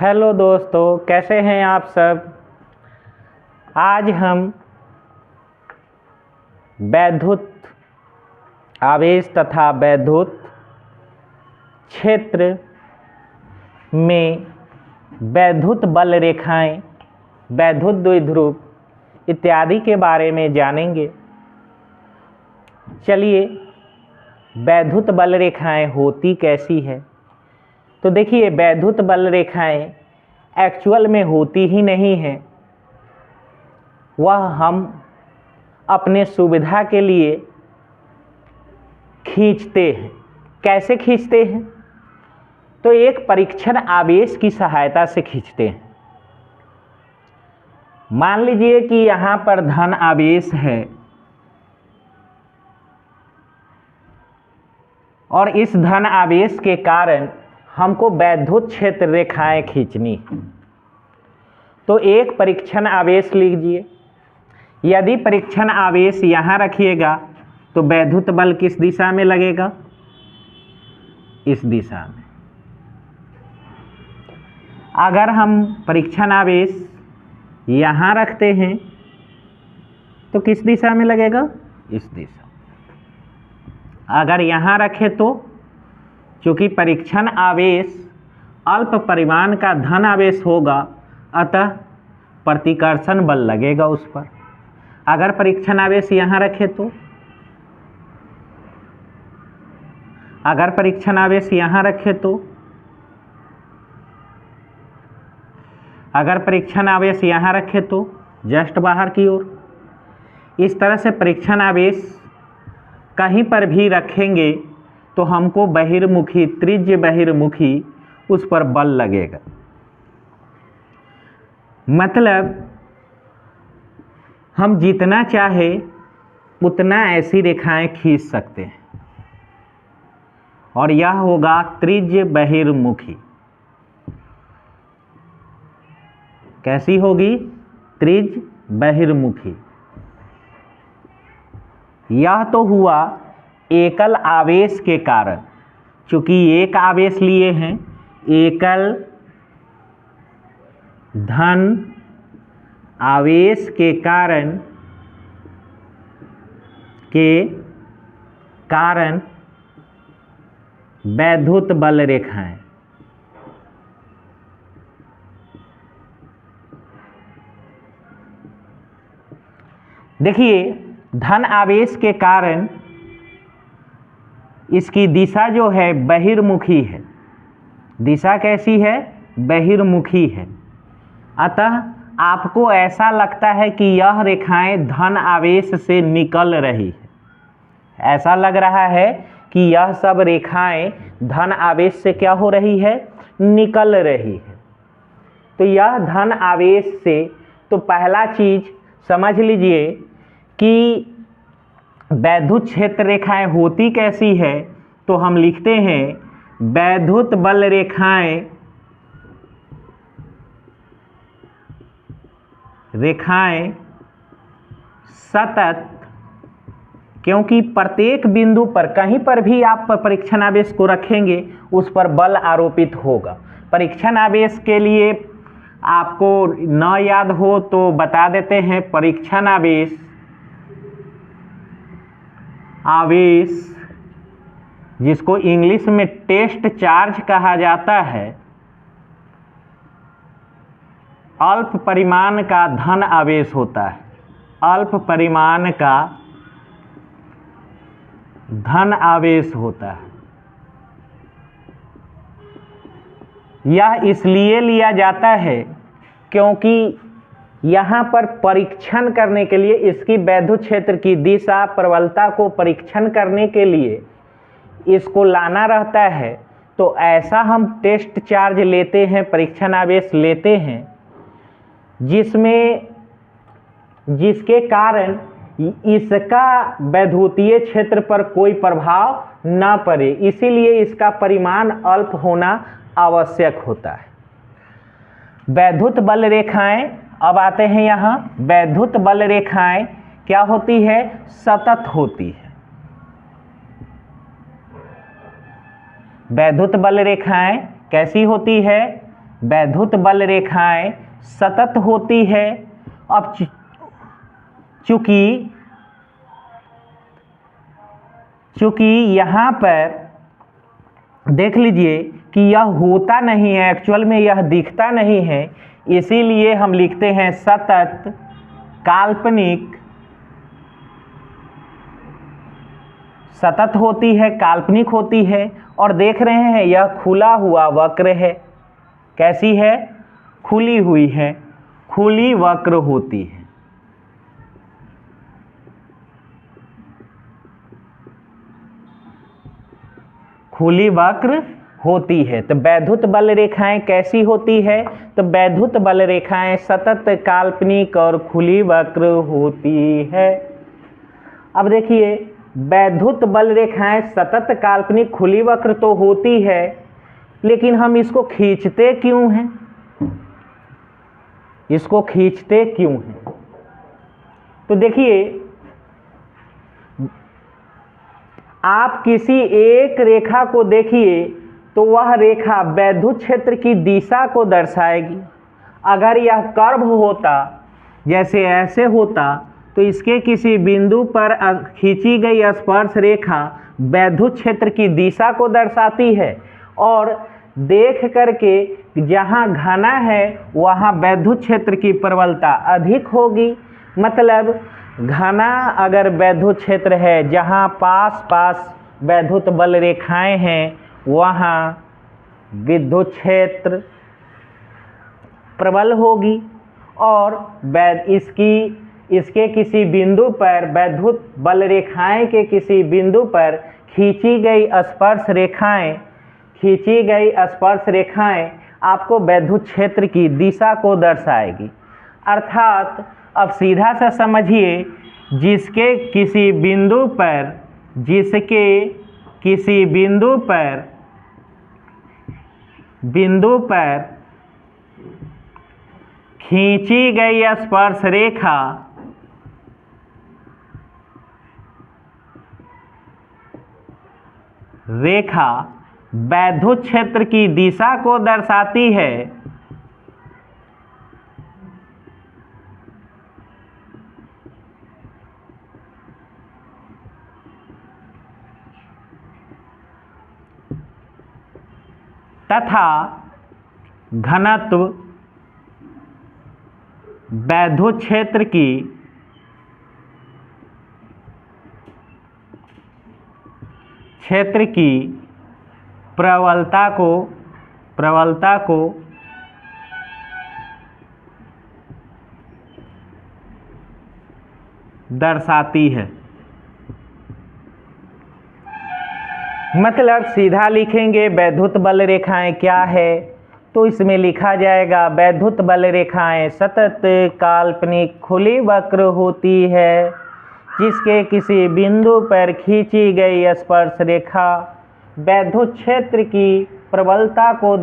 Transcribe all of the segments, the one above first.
Hello दोस्तों, कैसे हैं आप सब। आज हम वैद्युत आवेश तथा वैद्युत क्षेत्र में वैद्युत बल रेखाएं, वैद्युत द्विध्रुव इत्यादि के बारे में जानेंगे। चलिए, वैद्युत बल रेखाएं होती कैसी है। तो देखिए, वैद्युत बल रेखाएं एक्चुअल में होती ही नहीं हैं, वह हम अपने सुविधा के लिए खींचते हैं। कैसे खींचते हैं? तो एक परीक्षण आवेश की सहायता से खींचते हैं। मान लीजिए कि यहाँ पर धन आवेश है और इस धन आवेश के कारण हमको वैद्युत क्षेत्र रेखाएं खींचनी। तो एक परीक्षण आवेश लीजिए। यदि परीक्षण आवेश यहाँ रखिएगा तो वैद्युत बल किस दिशा में लगेगा? इस दिशा में। अगर हम परीक्षण आवेश यहाँ रखते हैं तो किस दिशा में लगेगा? इस दिशा। अगर यहाँ रखें तो चूँकि परीक्षण आवेश अल्प परिमाण का धन आवेश होगा, अतः प्रतिकर्षण बल लगेगा उस पर। अगर परीक्षण आवेश यहाँ रखें तो, अगर परीक्षण आवेश यहाँ रखें तो, अगर परीक्षण आवेश यहाँ रखें तो जस्ट बाहर की ओर। इस तरह से परीक्षण आवेश कहीं पर भी रखेंगे तो हमको बहिर्मुखी, त्रिज्य बहिर्मुखी उस पर बल लगेगा। मतलब हम जितना चाहे उतना ऐसी रेखाएं खींच सकते हैं और यह होगा त्रिज्य बहिर्मुखी। कैसी होगी? त्रिज्य बहिर्मुखी। यह तो हुआ एकल आवेश के कारण। चूंकि एक आवेश लिए हैं, एकल धन आवेश के कारण वैद्युत बल रेखाएं। देखिए, धन आवेश के कारण इसकी दिशा जो है बहिर्मुखी है। दिशा कैसी है? बहिर्मुखी है। अतः आपको ऐसा लगता है कि यह रेखाएं धन आवेश से निकल रही है। ऐसा लग रहा है कि यह सब रेखाएं धन आवेश से क्या हो रही है? निकल रही है। तो यह धन आवेश से, तो पहला चीज समझ लीजिए कि वैद्युत क्षेत्र रेखाएं होती कैसी है। तो हम लिखते हैं वैद्युत बल रेखाएं सतत, क्योंकि प्रत्येक बिंदु पर कहीं पर भी आप परीक्षण आवेश को रखेंगे उस पर बल आरोपित होगा। परीक्षण आवेश के लिए आपको न याद हो तो बता देते हैं। परीक्षण आवेश जिसको इंग्लिश में टेस्ट चार्ज कहा जाता है, अल्प परिमाण का धन आवेश होता है। अल्प परिमाण का धन आवेश होता है। यह इसलिए लिया जाता है क्योंकि यहाँ पर परीक्षण करने के लिए, इसकी वैद्युत क्षेत्र की दिशा प्रबलता को परीक्षण करने के लिए इसको लाना रहता है। तो ऐसा हम टेस्ट चार्ज लेते हैं, परीक्षण आवेश लेते हैं, जिसके कारण इसका वैद्युतीय क्षेत्र पर कोई प्रभाव न पड़े। इसीलिए इसका परिमाण अल्प होना आवश्यक होता है। वैद्युत बल रेखाएं, अब आते हैं यहाँ। वैद्युत बल रेखाएं क्या होती है? सतत होती है। वैद्युत बल रेखाएं कैसी होती है? वैद्युत बल रेखाएं सतत होती है। अब चूंकि यहाँ पर देख लीजिए कि यह होता नहीं है, एक्चुअल में यह दिखता नहीं है, इसीलिए हम लिखते हैं सतत काल्पनिक। सतत होती है, काल्पनिक होती है, और देख रहे हैं यह खुला हुआ वक्र है। कैसी है? खुली हुई है, खुली वक्र होती है। खुली वक्र होती है। तो वैद्युत बल रेखाएं कैसी होती है? तो वैद्युत बल रेखाएं सतत काल्पनिक और खुली वक्र होती है। अब देखिए, वैद्युत बल रेखाएं सतत काल्पनिक खुली वक्र तो होती है, लेकिन हम इसको खींचते क्यों हैं? इसको खींचते क्यों हैं? तो देखिए, आप किसी एक रेखा को देखिए तो वह रेखा वैद्युत क्षेत्र की दिशा को दर्शाएगी। अगर यह कर्व होता, जैसे ऐसे होता, तो इसके किसी बिंदु पर खींची गई स्पर्श रेखा वैद्युत क्षेत्र की दिशा को दर्शाती है, और देख करके जहाँ घना है वहाँ वैद्युत क्षेत्र की प्रबलता अधिक होगी। मतलब घना अगर वैद्युत क्षेत्र है, जहाँ पास पास वैद्युत बल रेखाएं हैं, वहाँ विद्युत क्षेत्र प्रबल होगी, और इसके किसी बिंदु पर वैद्युत बल रेखाएं के किसी बिंदु पर खींची गई स्पर्श रेखाएं आपको वैद्युत क्षेत्र की दिशा को दर्शाएगी। अर्थात अब सीधा सा समझिए, जिसके किसी बिंदु पर खींची गई स्पर्श रेखा वैद्युत क्षेत्र की दिशा को दर्शाती है, तथा घनत्व वैद्युत क्षेत्र की प्रबलता को दर्शाती है। मतलब सीधा लिखेंगे वैद्युत बल रेखाएं क्या है, तो इसमें लिखा जाएगा वैद्युत बल रेखाएं सतत काल्पनिक खुली वक्र होती है, जिसके किसी बिंदु पर खींची गई स्पर्श रेखा वैद्युत क्षेत्र की प्रबलता को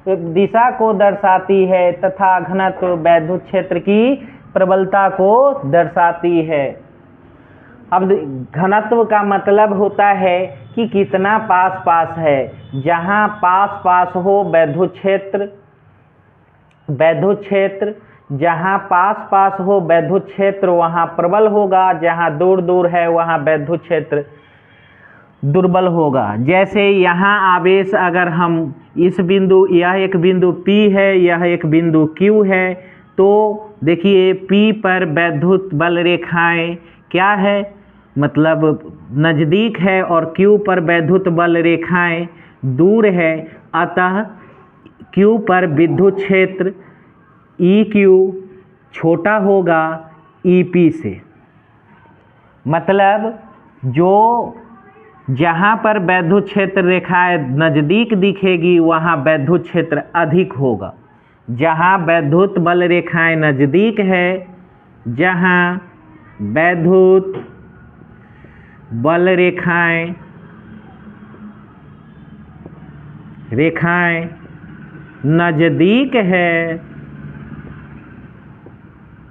दिशा को दर्शाती है, तथा घनत्व वैद्युत क्षेत्र की प्रबलता को दर्शाती है। अब घनत्व का मतलब होता है कि कितना पास पास है। जहाँ पास पास हो वैद्युत क्षेत्र, जहाँ पास पास हो वैद्युत क्षेत्र वहाँ प्रबल होगा, जहाँ दूर दूर है वहाँ वैद्युत क्षेत्र दुर्बल होगा। जैसे यहाँ आवेश, अगर हम इस बिंदु, यह एक बिंदु P है, यह एक बिंदु Q है, तो देखिए P पर वैद्युत बल रेखाएं क्या है, मतलब नज़दीक है, और Q पर वैद्युत बल रेखाएं दूर है। अतः Q पर विद्युत क्षेत्र EQ छोटा होगा EP से। मतलब जहाँ पर वैद्युत क्षेत्र रेखाएं नज़दीक दिखेगी वहाँ वैद्युत क्षेत्र अधिक होगा। जहाँ वैद्युत बल रेखाएं नज़दीक है, जहाँ वैद्युत बल रेखाएं नज़दीक है,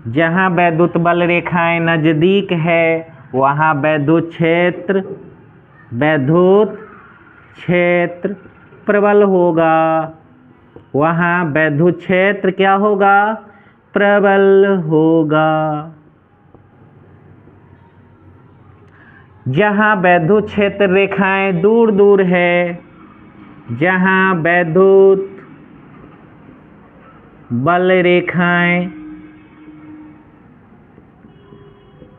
जहाँ वैद्युत बल रेखाएं नज़दीक है वहाँ वैद्युत क्षेत्र प्रबल होगा। वहाँ वैद्युत क्षेत्र क्या होगा? प्रबल होगा। जहाँ वैद्युत क्षेत्र रेखाएं दूर दूर है, जहाँ वैद्युत बल रेखाएं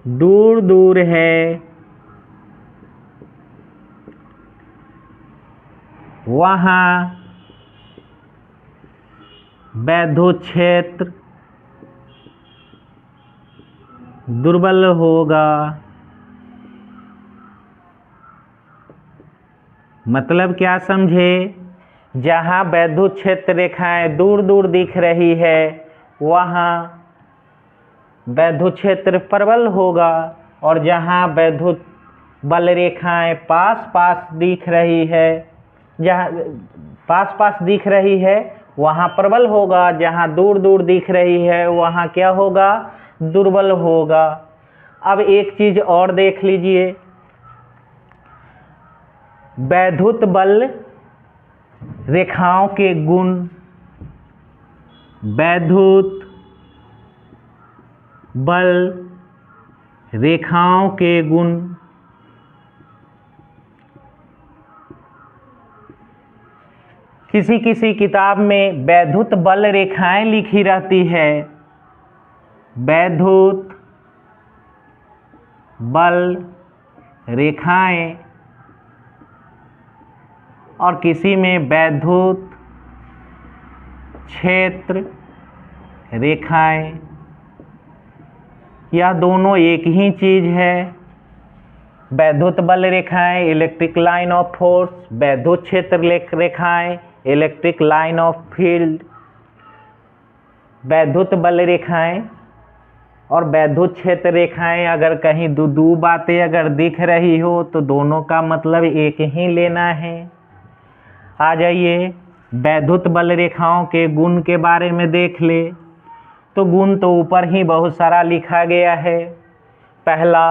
दूर दूर है, वहाँ वैद्युत क्षेत्र दुर्बल होगा। मतलब क्या समझे? जहाँ वैद्युत क्षेत्र रेखाएं दूर दूर दिख रही है, वहाँ वैद्युत क्षेत्र प्रबल होगा, और जहाँ वैद्युत बल रेखाएं पास पास दिख रही है, जहाँ पास पास दिख रही है वहाँ प्रबल होगा, जहाँ दूर दूर दिख रही है वहाँ क्या होगा? दुर्बल होगा। अब एक चीज और देख लीजिए, वैद्युत बल रेखाओं के गुण, वैद्युत बल रेखाओं के गुण किसी किसी किताब में वैद्युत बल रेखाएं लिखी रहती है, वैद्युत बल रेखाएं, और किसी में वैद्युत क्षेत्र रेखाएं। यह दोनों एक ही चीज है। वैद्युत बल रेखाएं इलेक्ट्रिक लाइन ऑफ फोर्स, वैद्युत क्षेत्र रेखाएं इलेक्ट्रिक लाइन ऑफ फील्ड। वैद्युत बल रेखाएं और वैद्युत क्षेत्र रेखाएं अगर कहीं दो बातें अगर दिख रही हो तो दोनों का मतलब एक ही लेना है। आ जाइए वैद्युत बल रेखाओं के गुण के बारे में देख ले। तो गुण तो ऊपर ही बहुत सारा लिखा गया है। पहला,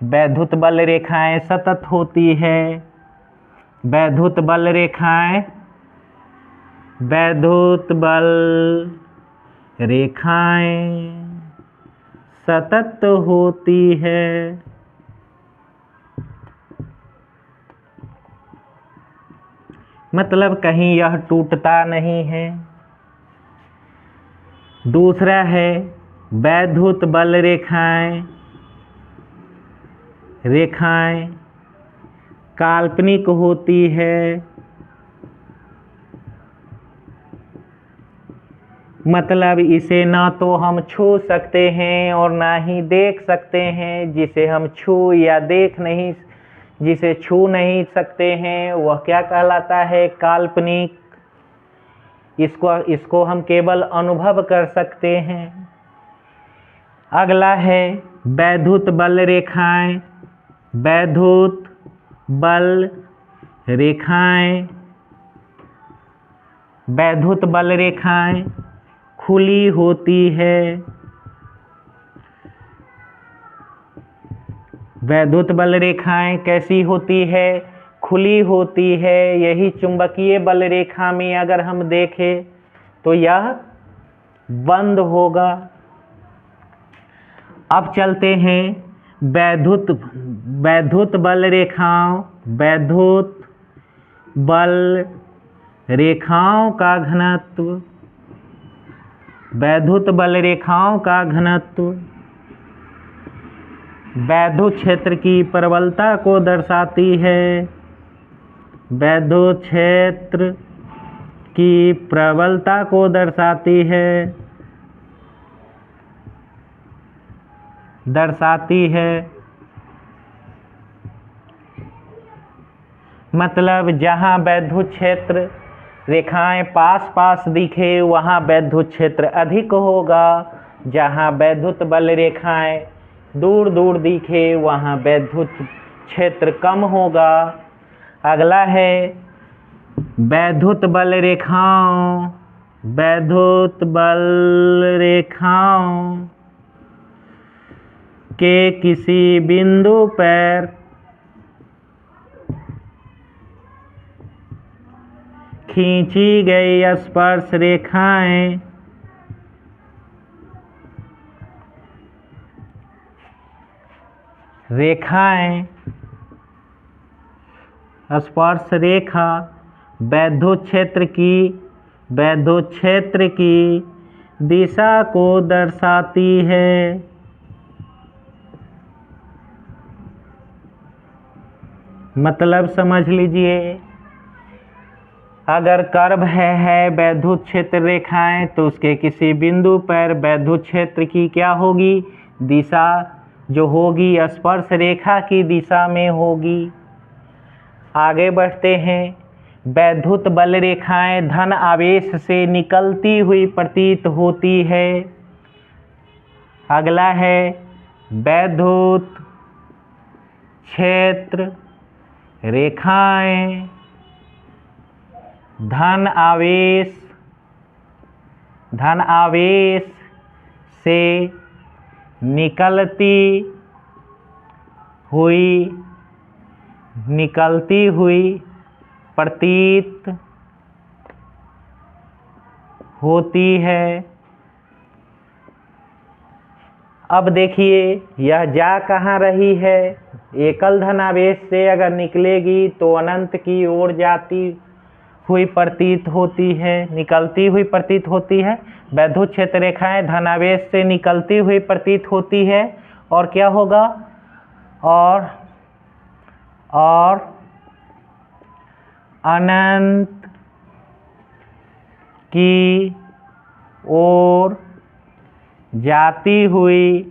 वैद्युत बल रेखाएं सतत होती है। वैद्युत बल रेखाएं, वैद्युत बल रेखाएं सतत होती है। मतलब कहीं यह टूटता नहीं है। दूसरा है वैद्युत बल रेखाएं काल्पनिक होती है। मतलब इसे ना तो हम छू सकते हैं और ना ही देख सकते हैं। जिसे हम जिसे छू नहीं सकते हैं वह क्या कहलाता है? काल्पनिक। इसको हम केवल अनुभव कर सकते हैं। अगला है वैद्युत बल रेखाएं। वैद्युत बल रेखाएं, वैद्युत बल रेखाएं खुली होती है। वैद्युत बल रेखाएं कैसी होती है? खुली होती है। यही चुंबकीय बल रेखा में अगर हम देखें तो यह बंद होगा। अब चलते हैं वैद्युत बल रेखाओं, वैद्युत बल रेखाओं का घनत्व। वैद्युत बल रेखाओं का घनत्व वैद्युत क्षेत्र की प्रबलता को दर्शाती है। वैद्युत क्षेत्र की प्रबलता को दर्शाती है। मतलब जहाँ वैद्युत क्षेत्र रेखाएं पास पास दिखे वहाँ वैद्युत क्षेत्र अधिक होगा। जहाँ वैद्युत बल रेखाएं दूर दूर दिखे वहाँ वैद्युत क्षेत्र कम होगा। अगला है वैद्युत बल रेखाओं, वैद्युत बल रेखाओं के किसी बिंदु पर खींची गई स्पर्श रेखाएं स्पर्श रेखा वैद्युत क्षेत्र की दिशा को दर्शाती है। मतलब समझ लीजिए, अगर कर्व है वैद्युत क्षेत्र रेखाएं, तो उसके किसी बिंदु पर वैद्युत क्षेत्र की क्या होगी, दिशा जो होगी स्पर्श रेखा की दिशा में होगी। आगे बढ़ते हैं। वैद्युत बल रेखाएं धन आवेश से निकलती हुई प्रतीत होती है। अगला है वैद्युत क्षेत्र रेखाएं धन आवेश से निकलती हुई प्रतीत होती है। अब देखिए, यह जा कहाँ रही है। एकल धनावेश से अगर निकलेगी तो अनंत की ओर जाती हुई प्रतीत होती है, निकलती हुई प्रतीत होती है। वैद्युत क्षेत्र रेखाएं धनावेश से निकलती हुई प्रतीत होती है। और क्या होगा, और अनंत की ओर जाती हुई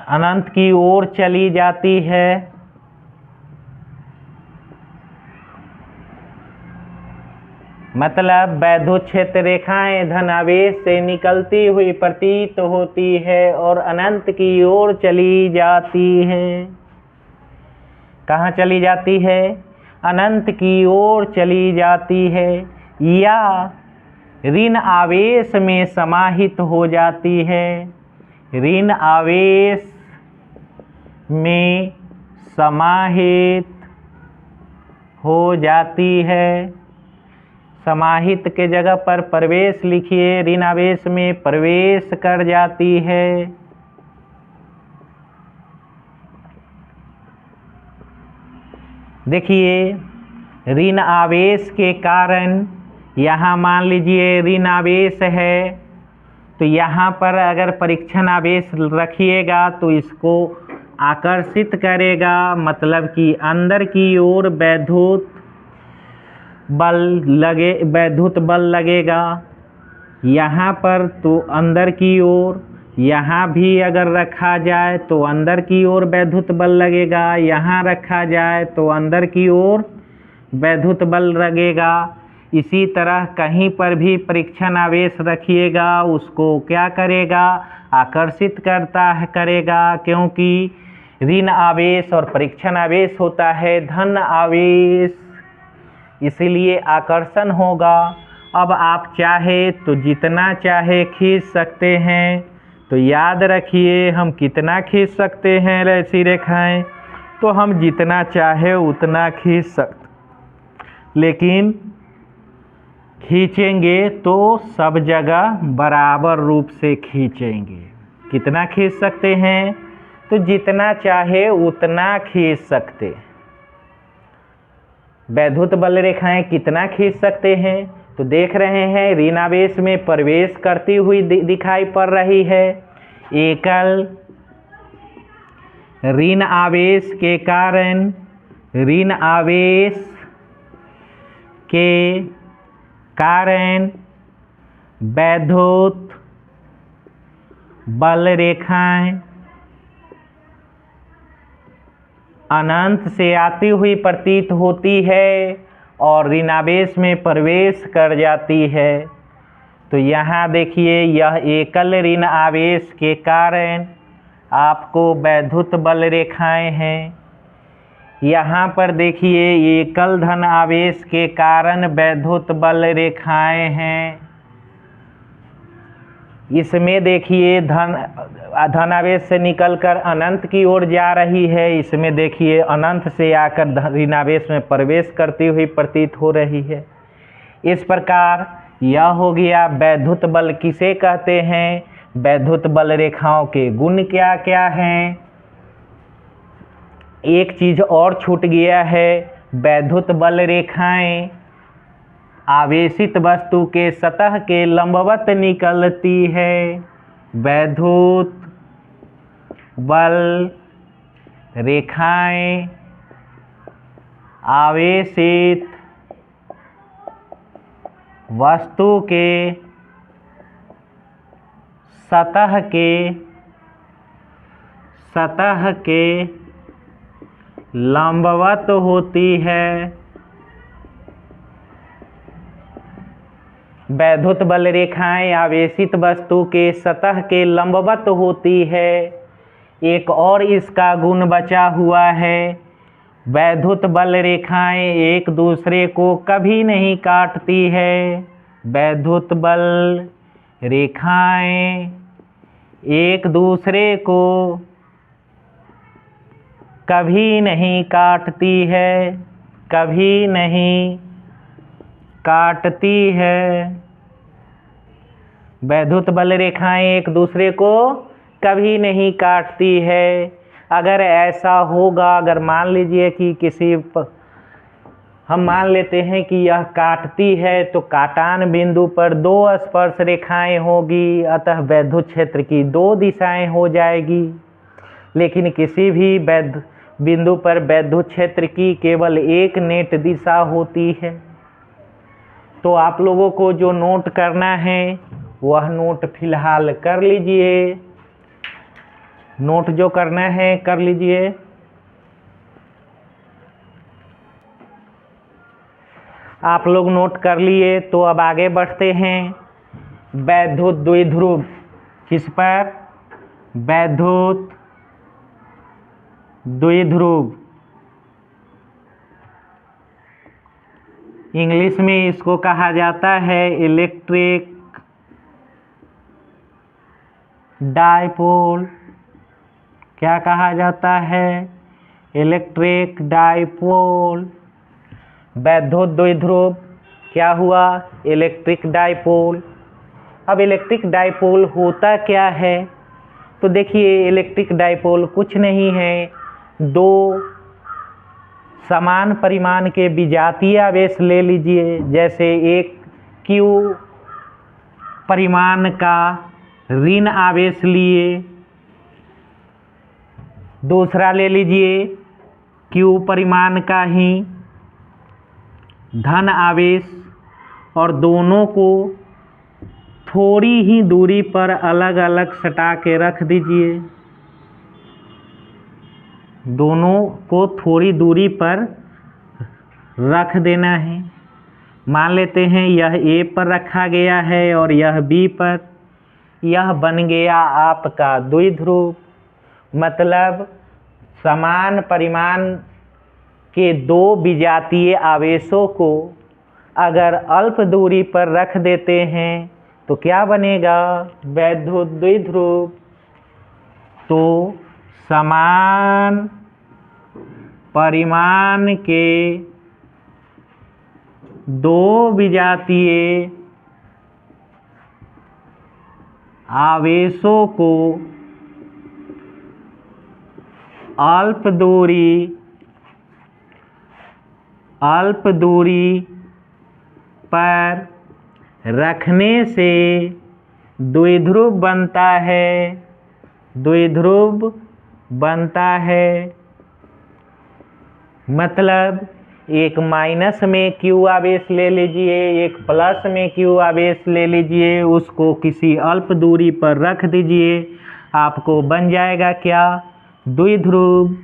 अनंत की ओर चली जाती है। मतलब वैद्युत क्षेत्र रेखाएं धनावेश से निकलती हुई प्रतीत होती है और अनंत की ओर चली जाती है। कहाँ चली जाती है, अनंत की ओर चली जाती है, या ऋण आवेश में समाहित हो जाती है। ऋण आवेश में समाहित हो जाती है। समाहित के जगह पर प्रवेश लिखिए, ऋण आवेश में प्रवेश कर जाती है। देखिए, ऋण आवेश के कारण यहाँ मान लीजिए ऋण आवेश है, तो यहाँ पर अगर परीक्षण आवेश रखिएगा तो इसको आकर्षित करेगा। मतलब कि अंदर की ओर वैद्युत बल लगेगा यहाँ पर, तो अंदर की ओर। यहाँ भी अगर रखा जाए तो अंदर की ओर वैद्युत बल लगेगा, यहाँ रखा जाए तो अंदर की ओर वैद्युत बल लगेगा। इसी तरह कहीं पर भी परीक्षण आवेश रखिएगा, उसको क्या करेगा, आकर्षित करेगा, क्योंकि ऋण आवेश और परीक्षण आवेश होता है धन आवेश, इसलिए आकर्षण होगा। अब आप चाहे तो जितना चाहे खींच सकते हैं। तो याद रखिए, हम कितना खींच सकते हैं ऐसी रेखाएं, तो हम जितना चाहे उतना खींच सकते, लेकिन खींचेंगे तो सब जगह बराबर रूप से खींचेंगे। कितना खींच सकते हैं, तो जितना चाहे उतना खींच सकते। वैद्युत बल रेखाएं कितना खींच सकते हैं, तो देख रहे हैं ऋण आवेश में प्रवेश करती हुई दिखाई पड़ रही है। एकल ऋण आवेश के कारण वैद्युत बल रेखाएं अनंत से आती हुई प्रतीत होती है और ऋण आवेश में प्रवेश कर जाती है। तो यहाँ देखिए, यह एकल ऋण आवेश के कारण आपको वैद्युत बल रेखाएं हैं। यहाँ पर देखिए, एकल धन आवेश के कारण वैद्युत बल रेखाएं हैं। इसमें देखिए धनावेश से निकलकर अनंत की ओर जा रही है, इसमें देखिए अनंत से आकर ऋणावेश में प्रवेश करती हुई प्रतीत हो रही है। इस प्रकार यह हो गया वैद्युत बल किसे कहते हैं, वैद्युत बल रेखाओं के गुण क्या क्या हैं। एक चीज और छूट गया है, वैद्युत बल रेखाएं आवेशित वस्तु के सतह के लंबवत निकलती है। वैद्युत बल रेखाएं आवेशित वस्तु के सतह के लंबवत होती है। वैद्युत बल रेखाएं आवेशित वस्तु के सतह के लंबवत होती है। एक और इसका गुण बचा हुआ है, वैद्युत बल रेखाएं एक दूसरे को कभी नहीं काटती है। वैद्युत बल रेखाएं एक दूसरे को कभी नहीं काटती है, कभी नहीं काटती है। वैद्युत बल रेखाएं एक दूसरे को कभी नहीं काटती है। अगर ऐसा होगा, अगर मान लीजिए कि हम मान लेते हैं कि यह काटती है, तो काटान बिंदु पर दो स्पर्श रेखाएं होगी, अतः वैद्युत क्षेत्र की दो दिशाएं हो जाएगी। लेकिन किसी भी बिंदु पर वैद्युत क्षेत्र की केवल एक नेट दिशा होती है। तो आप लोगों को जो नोट करना है वह नोट फिलहाल कर लीजिए। नोट जो करना है कर लीजिए। आप लोग नोट कर लिए तो अब आगे बढ़ते हैं। वैद्युत द्विध्रुव किस पर, वैद्युत द्विध्रुव, इंग्लिश में इसको कहा जाता है इलेक्ट्रिक डायपोल। क्या कहा जाता है, इलेक्ट्रिक डायपोल। वैद्युत द्विध्रुव क्या हुआ, इलेक्ट्रिक डायपोल। अब इलेक्ट्रिक डायपोल होता क्या है, तो देखिए इलेक्ट्रिक डायपोल कुछ नहीं है, दो समान परिमाण के विजातीय आवेश ले लीजिए। जैसे एक Q परिमाण का ऋण आवेश लिए, दूसरा ले लीजिए Q परिमाण का ही धन आवेश, और दोनों को थोड़ी ही दूरी पर अलग अलग सटा के रख दीजिए। दोनों को थोड़ी दूरी पर रख देना है। मान लेते हैं यह A पर रखा गया है और यह B पर। यह बन गया आपका द्विध्रुव। मतलब समान परिमाण के दो विजातीय आवेशों को अगर अल्प दूरी पर रख देते हैं तो क्या बनेगा, वैद्युत द्विध्रुव। तो समान परिमाण के दो विजातीय आवेशों को अल्प दूरी पर रखने से द्विध्रुव बनता है, द्विध्रुव बनता है। मतलब एक माइनस में Q आवेश ले लीजिए, एक प्लस में Q आवेश ले लीजिए, उसको किसी अल्प दूरी पर रख दीजिए, आपको बन जाएगा क्या, द्विध्रुव।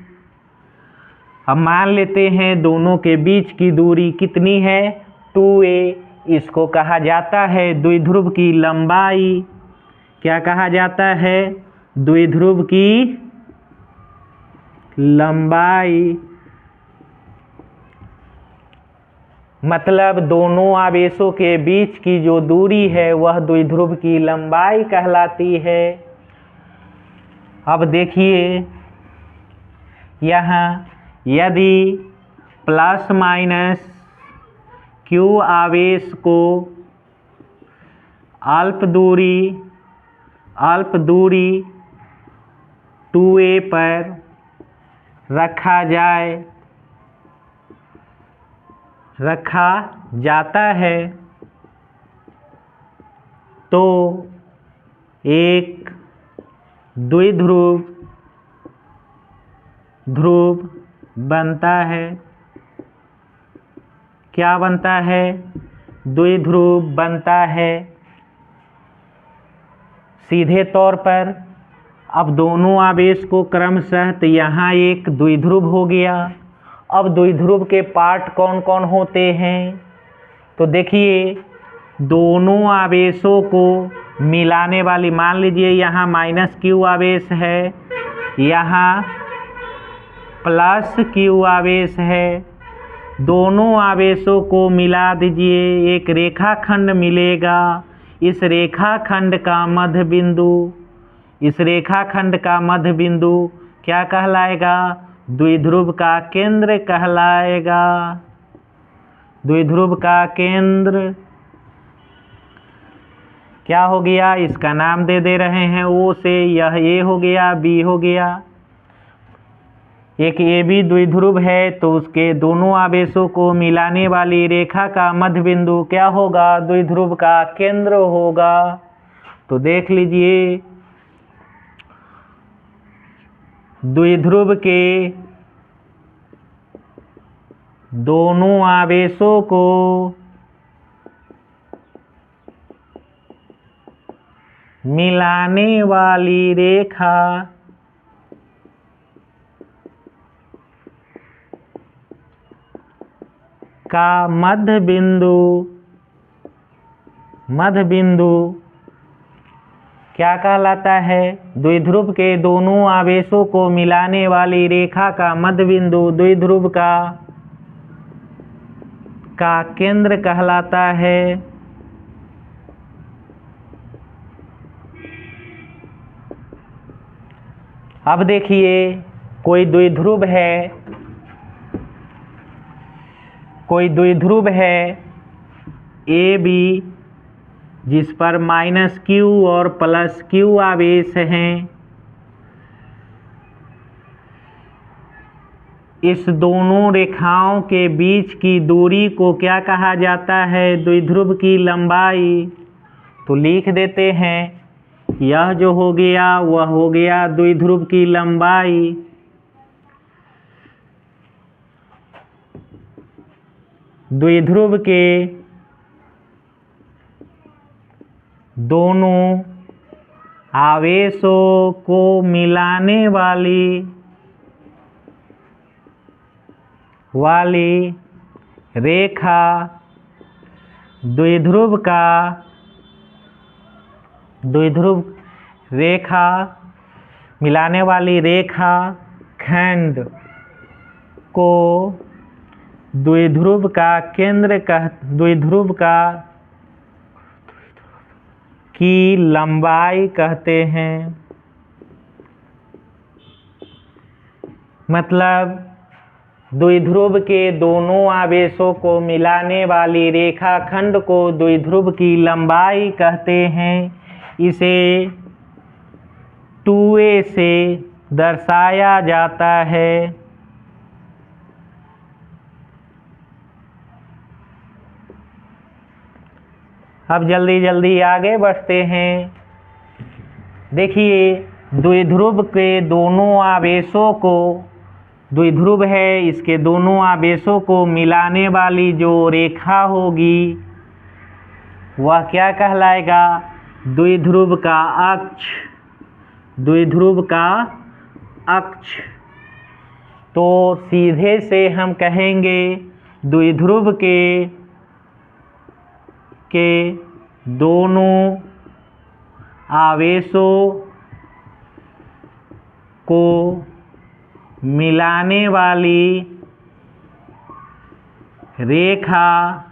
अब मान लेते हैं दोनों के बीच की दूरी कितनी है, 2a। इसको कहा जाता है द्विध्रुव की लंबाई। क्या कहा जाता है, द्विध्रुव की लंबाई। मतलब दोनों आवेशों के बीच की जो दूरी है वह द्विध्रुव की लंबाई कहलाती है। अब देखिए यहाँ यदि प्लस माइनस q आवेश को अल्प दूरी 2a पर रखा जाता है तो एक द्विध्रुव बनता है। क्या बनता है? द्विध्रुव बनता है। सीधे तौर पर अब दोनों आवेश को क्रमशः, तो यहाँ एक द्विध्रुव हो गया। अब द्विध्रुव के पार्ट कौन कौन होते हैं? तो देखिए दोनों आवेशों को मिलाने वाली, मान लीजिए यहाँ -q आवेश है, यहाँ +q आवेश है। दोनों आवेशों को मिला दीजिए, एक रेखाखंड मिलेगा। इस रेखाखंड का मध्य बिंदु क्या कहलाएगा? द्विध्रुव का केंद्र कहलाएगा। द्विध्रुव का केंद्र क्या हो गया? इसका नाम दे रहे हैं O से, यह A हो गया, B हो गया। एक AB द्विध्रुव है तो उसके दोनों आवेशों को मिलाने वाली रेखा का मध्य बिंदु क्या होगा? द्विध्रुव का केंद्र होगा। तो देख लीजिए द्विध्रुव के दोनों आवेशों को मिलाने वाली रेखा का मध्य बिंदु क्या कहलाता है? द्विध्रुव के दोनों आवेशों को मिलाने वाली रेखा का मध्य बिंदु द्विध्रुव का केंद्र कहलाता है। अब देखिए कोई द्विध्रुव है AB जिस पर -q और +q आवेश हैं। इस दोनों रेखाओं के बीच की दूरी को क्या कहा जाता है? द्विध्रुव की लंबाई। तो लिख देते हैं, यह जो हो गया वह हो गया द्विध्रुव की लंबाई। द्विध्रुव के दोनों आवेशों को मिलाने वाली रेखा द्विध्रुव रेखा मिलाने वाली रेखा खंड को द्विध्रुव का केंद्र द्विध्रुव की लंबाई कहते हैं। मतलब द्विध्रुव के दोनों आवेशों को मिलाने वाली रेखाखंड को द्विध्रुव की लंबाई कहते हैं। इसे 2a से दर्शाया जाता है। अब जल्दी आगे बढ़ते हैं। देखिए द्विध्रुव के दोनों आवेशों को, द्विध्रुव है इसके दोनों आवेशों को मिलाने वाली जो रेखा होगी वह क्या कहलाएगा? द्विध्रुव का अक्ष। तो सीधे से हम कहेंगे द्विध्रुव के दोनों आवेशों को मिलाने वाली रेखा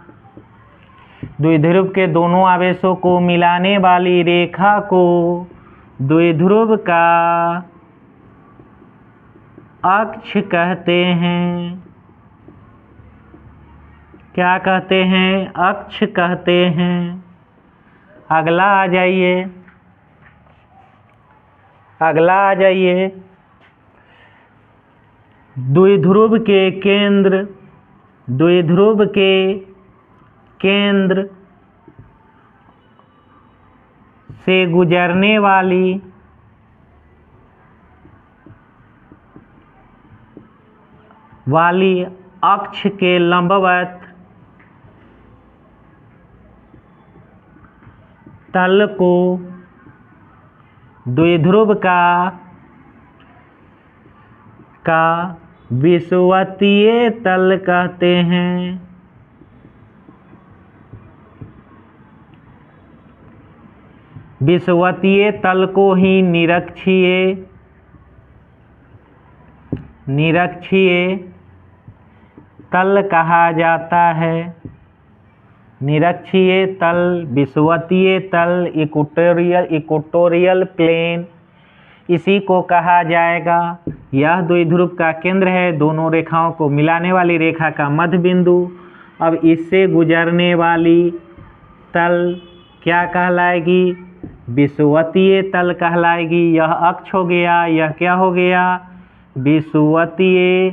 द्विध्रुव के दोनों आवेशों को मिलाने वाली रेखा को द्विध्रुव का अक्ष कहते हैं। क्या कहते हैं? अक्ष कहते हैं। अगला आ जाइए, अगला आ जाइए। द्विध्रुव के केंद्र, द्विध्रुव के केंद्र से गुजरने वाली अक्ष के लंबवत तल को द्विध्रुव का विषुवतीय तल कहते हैं। विषुवतीय तल को ही निरक्षीय तल कहा जाता है। निरक्षीय तल, विषुवतीय तल, इक्वेटोरियल प्लेन, इसी को कहा जाएगा। यह द्विध्रुव का केंद्र है, दोनों रेखाओं को मिलाने वाली रेखा का मध्य बिंदु। अब इससे गुजरने वाली तल क्या कहलाएगी? विषुवतीय तल कहलाएगी। यह अक्ष हो गया, यह क्या हो गया? विषुवतीय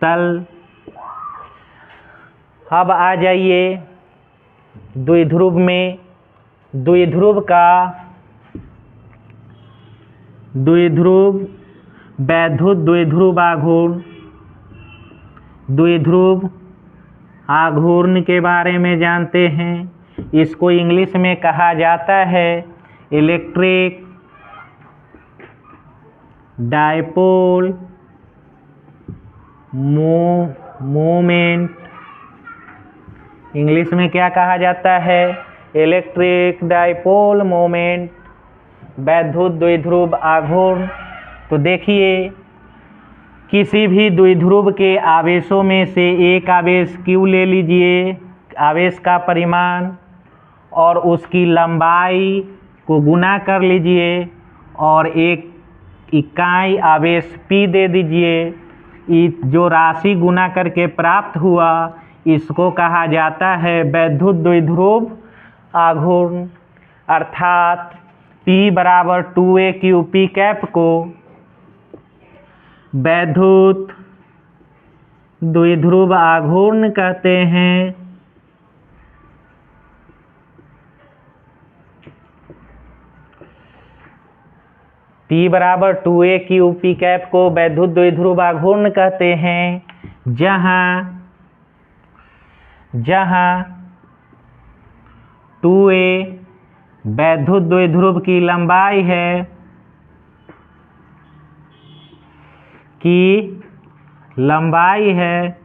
तल। अब आ जाइए द्विध्रुव में। द्विध्रुव वैद्युत द्विध्रुव आघूर्ण, द्विध्रुव आघूर्ण के बारे में जानते हैं। इसको इंग्लिश में कहा जाता है इलेक्ट्रिक डायपोल मोमेंट। इंग्लिश में क्या कहा जाता है? इलेक्ट्रिक डायपोल मोमेंट, वैद्युत द्विध्रुव आघूर्ण। तो देखिए, किसी भी द्विध्रुव के आवेशों में से एक आवेश Q ले लीजिए, आवेश का परिमाण, और उसकी लंबाई को गुना कर लीजिए और एक इकाई आवेश P दे दीजिए। जो राशि गुना करके प्राप्त हुआ, इसको कहा जाता है वैद्युत द्विध्रुव आघूर्ण। अर्थात P बराबर 2AQ P कैप को वैद्युत द्विध्रुव आघूर्ण कहते हैं। P बराबर 2AQ P कैप को वैद्युत द्विध्रुव आघूर्ण कहते हैं, जहाँ 2A वैद्युत द्विध्रुव की लंबाई है,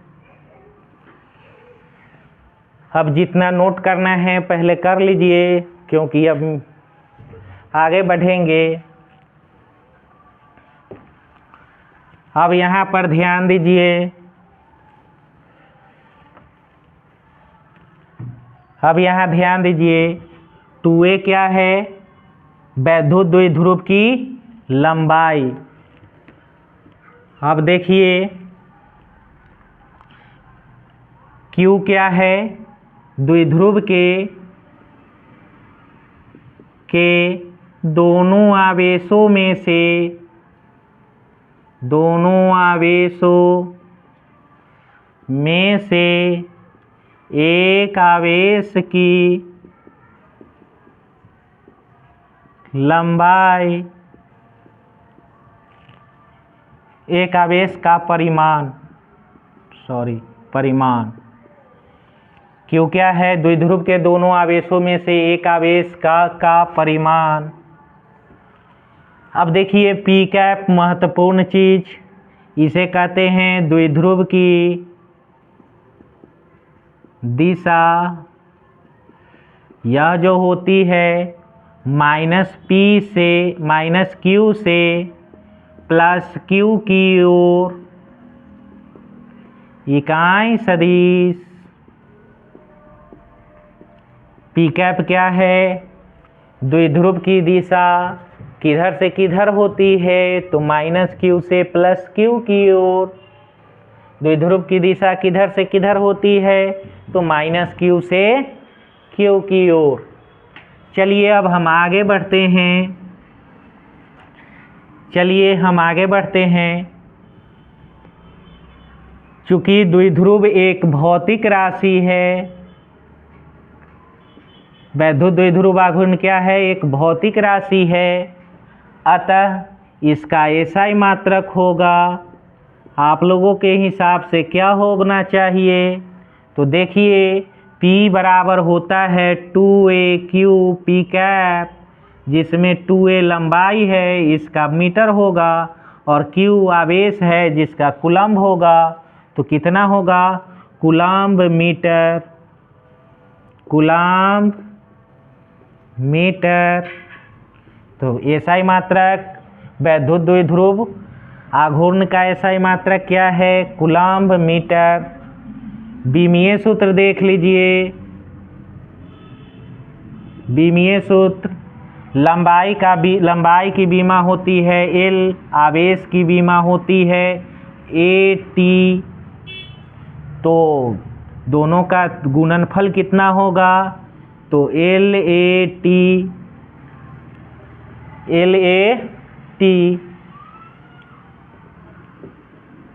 अब जितना नोट करना है पहले कर लीजिए, क्योंकि अब आगे बढ़ेंगे। अब यहाँ पर ध्यान दीजिए। अब यहाँ ध्यान दीजिए, 2A क्या है? वैद्युत द्विध्रुव की लंबाई। अब देखिए Q क्या है? द्विध्रुव के दोनों आवेशों में से एक आवेश की लंबाई, एक आवेश का परिमाण, Q क्या है? द्विध्रुव के दोनों आवेशों में से एक आवेश का परिमाण। अब देखिए P कैप महत्वपूर्ण चीज, इसे कहते हैं द्विध्रुव की दिशा। यह जो होती है माइनस Q से प्लस Q की ओर इकाई सदिश पी कैप क्या है, द्विध्रुव की दिशा किधर से किधर होती है, तो -q से +q की ओर। द्विध्रुव की दिशा किधर से किधर होती है, तो -q से q की ओर। चलिए अब हम आगे बढ़ते हैं। चूंकि द्विध्रुव एक भौतिक राशि है, वैद्युत द्विध्रुव आघूर्ण क्या है, एक भौतिक राशि है, अतः इसका SI मात्रक होगा। आप लोगों के हिसाब से क्या होना चाहिए, तो देखिए P बराबर होता है 2AQ P कैप, जिसमें 2A लंबाई है, इसका मीटर होगा, और Q आवेश है जिसका कूलम्ब होगा। तो कितना होगा, कूलम्ब मीटर। तो SI मात्रक वैद्युत द्विध्रुव आघूर्ण का SI मात्रक क्या है, कूलम्ब मीटर। बीमीय सूत्र देख लीजिए, बीमीय सूत्र लंबाई की बीमा होती है L, आवेश की बीमा होती है AT। तो दोनों का गुणनफल कितना होगा, तो LAT।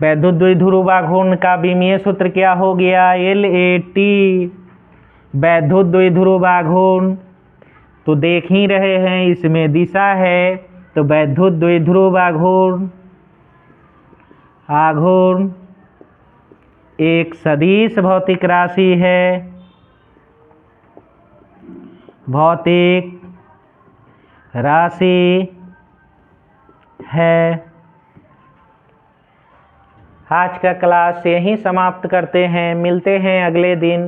वैद्युत द्विध्रुव आघूर्ण का बीमीय सूत्र क्या हो गया, LAT। वैद्युत द्विध्रुव आघूर्ण तो देख ही रहे हैं, इसमें दिशा है, तो वैद्युत द्विध्रुव आघूर्ण एक सदिश भौतिक राशि है, आज का क्लास यहीं समाप्त करते हैं, मिलते हैं अगले दिन।